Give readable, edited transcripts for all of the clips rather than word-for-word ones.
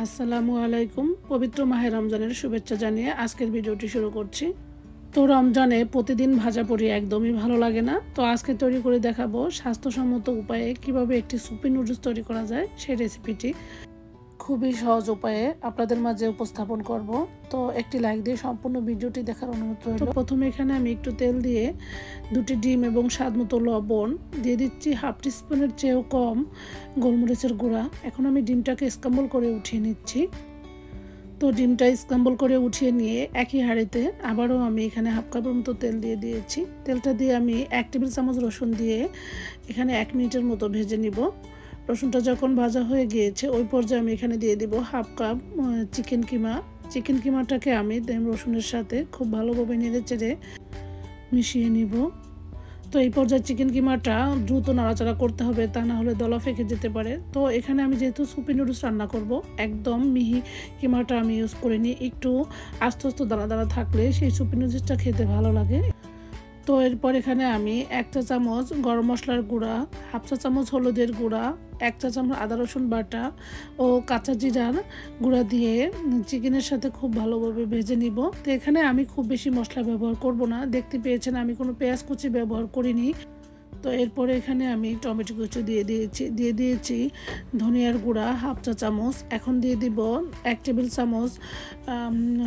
আসসালামু আলাইকুম। পবিত্র মাহে রমজানের শুভেচ্ছা জানিয়ে আজকের ভিডিওটি শুরু করছি। তো রমজানে প্রতিদিন ভাজা পুরি একদমই ভালো লাগে না। তো আজকে তৈরি করে দেখাবো স্বাস্থ্যসম্মত উপায়ে কিভাবে একটি সুপি নুডলস তৈরি করা যায় সেই রেসিপিটি খুবই সহজ উপায়ে আপনাদের মাঝে উপস্থাপন করব। তো একটি লাইক দিয়ে সম্পূর্ণ ভিডিওটি দেখার অনুরোধ রইল। প্রথমে এখানে আমি একটু তেল দিয়ে দুটি ডিম এবং স্বাদ মতো লবণ দিয়ে দিচ্ছি, হাফ টিস্পুনের চেয়েও কম গোলমরিচের গুঁড়া। এখন আমি ডিমটাকে স্ক্রাম্বল করে উঠিয়ে নিচ্ছি। তো ডিমটা স্ক্রাম্বল করে উঠিয়ে নিয়ে একই হাঁড়িতে আবারও আমি এখানে হাফ কাপের মতো তেল দিয়ে দিয়েছি। তেলটা দিয়ে আমি 1 টেবিল চামচ রসুন দিয়ে এখানে 1 মিনিটের মতো ভেজে নিব। রসুনটা যখন ভাজা হয়ে গিয়েছে ওই পর্যায়ে আমি এখানে দিয়ে দিব হাফ কাপ চিকেন কিমা। চিকেন কিমাটাকে আমি রসুনের সাথে খুব ভালোভাবে নেড়েচেড়ে মিশিয়ে নিব। তো এই পর্যায়ে চিকেন কিমাটা দ্রুত নাড়াচাড়া করতে হবে, তা না হলে দলা ফেঁকে যেতে পারে। তো এখানে আমি যেহেতু সুপি নুডলস রান্না করব, একদম মিহি কিমাটা আমি ইউজ করিনি। একটু আস্তে আস্তে দানা দানা থাকলে সেই সুপি নুডলসটা খেতে ভালো লাগে। তো এরপর এখানে আমি 1 চা চামচ গরম মশলার গুঁড়া, হাফ চা চামচ হলুদের গুঁড়া, 1 চা চামচ আদা রসুন বাটা ও কাঁচা জিরার গুঁড়া দিয়ে চিকেনের সাথে খুব ভালোভাবে ভেজে নিব। তো এখানে আমি খুব বেশি মশলা ব্যবহার করব না। দেখতে পেয়েছেন আমি কোনো পেঁয়াজ কুচি ব্যবহার করিনি। তো এরপরে এখানে আমি টমেটো কুচি দিয়ে দিয়েছি ধনিয়ার গুঁড়া হাফ চা চামচ। এখন দিয়ে দিব 1 টেবিল চামচ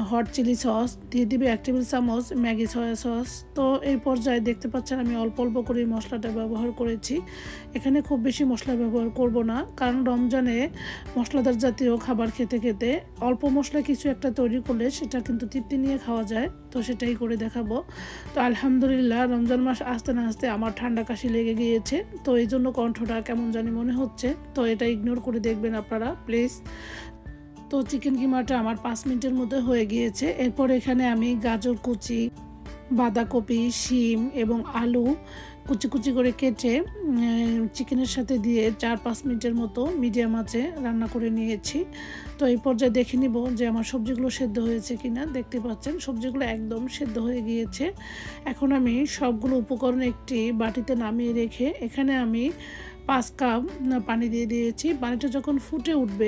হট চিলি সস, দিয়ে দিবে 1 টেবিল চামচ ম্যাগি সয়া সস। তো এই পর্যায়ে দেখতে পাচ্ছেন আমি অল্প অল্প করে মশলাটা ব্যবহার করেছি। এখানে খুব বেশি মশলা ব্যবহার করব না, কারণ রমজানে মশলাদার জাতীয় খাবার খেতে খেতে অল্প মশলা কিছু একটা তৈরি করলে সেটা কিন্তু তৃপ্তি নিয়ে খাওয়া যায়। তো সেটাই করে দেখাবো। তো আলহামদুলিল্লাহ রমজান মাস আসতে না আসতে আমার ঠান্ডা কাশি লেগে গিয়েছে। তো এই জন্য কণ্ঠটা কেমন জানি মনে হচ্ছে, তো এটা ইগনোর করে দেখবেন আপনারা প্লিজ। তো চিকেন কিমাটা আমার 5 মিনিটের মধ্যে হয়ে গিয়েছে। এরপর এখানে আমি গাজর কুচি, বাঁধাকপি, শিম এবং আলু কুচি কুচি করে কেটে চিকেনের সাথে দিয়ে 4-5 মিনিটের মতো মিডিয়াম আঁচে রান্না করে নিয়েছি। তো এই পর্যায়ে দেখে নিব যে আমার সবজিগুলো সেদ্ধ হয়েছে কিনা। দেখতে পাচ্ছেন সবজিগুলো একদম সেদ্ধ হয়ে গিয়েছে। এখন আমি সবগুলো উপকরণ একটি বাটিতে নামিয়ে রেখে এখানে আমি 5 কাপ পানি দিয়ে দিয়েছি। পানিটা যখন ফুটে উঠবে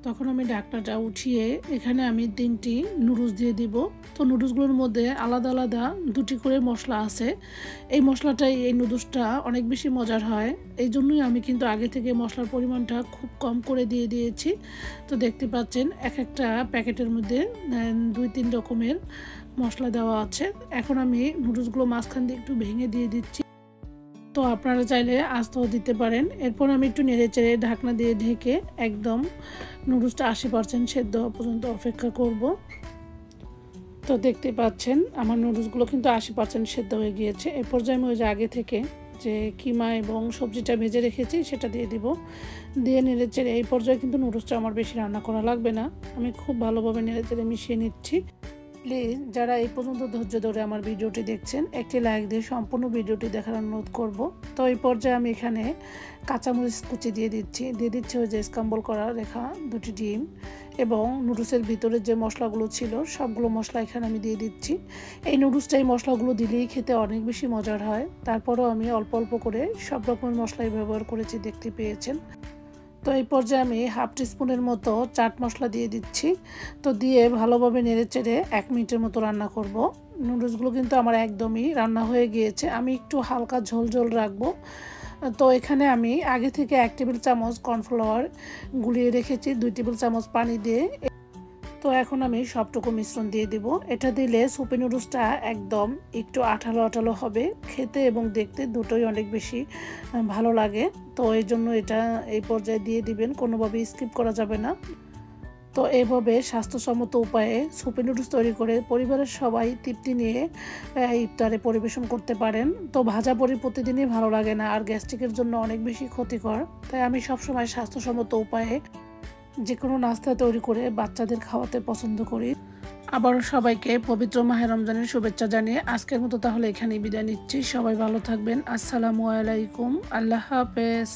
তখন আমি ঢাকনাটা উঠিয়ে এখানে আমি 3টি নুডলস দিয়ে দিব। তো নুডলসগুলোর মধ্যে আলাদা আলাদা 2টি করে মশলা আছে। এই মশলাটাই এই নুডলসটা অনেক বেশি মজার হয়। এই জন্যই আমি কিন্তু আগে থেকে মশলার পরিমাণটা খুব কম করে দিয়ে দিয়েছি। তো দেখতে পাচ্ছেন এক একটা প্যাকেটের মধ্যে 2-3 রকমের মশলা দেওয়া আছে। এখন আমি নুডলসগুলো মাঝখান দিয়ে একটু ভেঙে দিয়ে দিচ্ছি। তো আপনারা চাইলে আস্তেও দিতে পারেন। এরপর আমি একটু নেড়েচেড়ে ঢাকনা দিয়ে ঢেকে একদম নুডলসটা 80% সেদ্ধ হওয়া পর্যন্ত অপেক্ষা করব। তো দেখতে পাচ্ছেন আমার নুডলসগুলো কিন্তু 80% সেদ্ধ হয়ে গিয়েছে। এর পর্যায়ে আমি ওই যে আগে থেকে যে কিমা এবং সবজিটা ভেজে রেখেছি সেটা দিয়ে দিব। দিয়ে নেড়েচেড়ে এই পর্যায়ে কিন্তু নুডলসটা আমার বেশি রান্না করা লাগবে না, আমি খুব ভালোভাবে নেড়েচেড়ে মিশিয়ে নিচ্ছি। প্লিজ যারা এই পর্যন্ত ধৈর্য ধরে আমার ভিডিওটি দেখছেন একটি লাইক দিয়ে সম্পূর্ণ ভিডিওটি দেখার অনুরোধ করব। তো এই পর্যায়ে আমি এখানে কাঁচামরিচ কুচি দিয়ে দিচ্ছি ওই যে স্ক্রাম্বল করা রেখা 2টি ডিম এবং নুডলসের ভিতরে যে মশলাগুলো ছিল সবগুলো মশলা এখানে আমি দিয়ে দিচ্ছি। এই নুডলসটাই মশলাগুলো দিলেই খেতে অনেক বেশি মজার হয়। তারপরেও আমি অল্প অল্প করে সব রকমের মশলাই ব্যবহার করেছি, দেখতে পেয়েছেন। তো এই পর্যায়ে আমি হাফ টিস্পুনের মতো চাট মশলা দিয়ে দিচ্ছি। তো দিয়ে ভালোভাবে নেড়েচেড়ে 1 মিনিটের মতো রান্না করব। নুডলসগুলো কিন্তু আমার একদমই রান্না হয়ে গিয়েছে, আমি একটু হালকা ঝোল ঝোল রাখবো। তো এখানে আমি আগে থেকে 1 টেবিল চামচ কর্নফ্লাওয়ার গুলিয়ে রেখেছি 2 টেবিল চামচ পানি দিয়ে। তো এখন আমি সবটুকু মিশ্রণ দিয়ে দিব। এটা দিলে সুপি নুডলসটা একদম একটু আঠালো আঠালো হবে, খেতে এবং দেখতে দুটোই অনেক বেশি ভালো লাগে। তো এই জন্য এটা এই পর্যায়ে দিয়ে দিবেন, কোনোভাবেই স্কিপ করা যাবে না। তো এইভাবে স্বাস্থ্যসম্মত উপায়ে সুপি নুডলস তৈরি করে পরিবারের সবাই তৃপ্তি নিয়ে ইফতারে পরিবেশন করতে পারেন। তো ভাজা পরি প্রতিদিনই ভালো লাগে না, আর গ্যাস্ট্রিকের জন্য অনেক বেশি ক্ষতিকর। তাই আমি সবসময় স্বাস্থ্যসম্মত উপায়ে যে কোনো নাস্তা তৈরি করে বাচ্চাদের খাওয়াতে পছন্দ করি। আবারও সবাইকে পবিত্র মাহে রমজানের শুভেচ্ছা জানিয়ে আজকের মতো তাহলে এখানেই বিদায় নিচ্ছি। সবাই ভালো থাকবেন। আসসালামু আলাইকুম। আল্লাহ হাফেজ।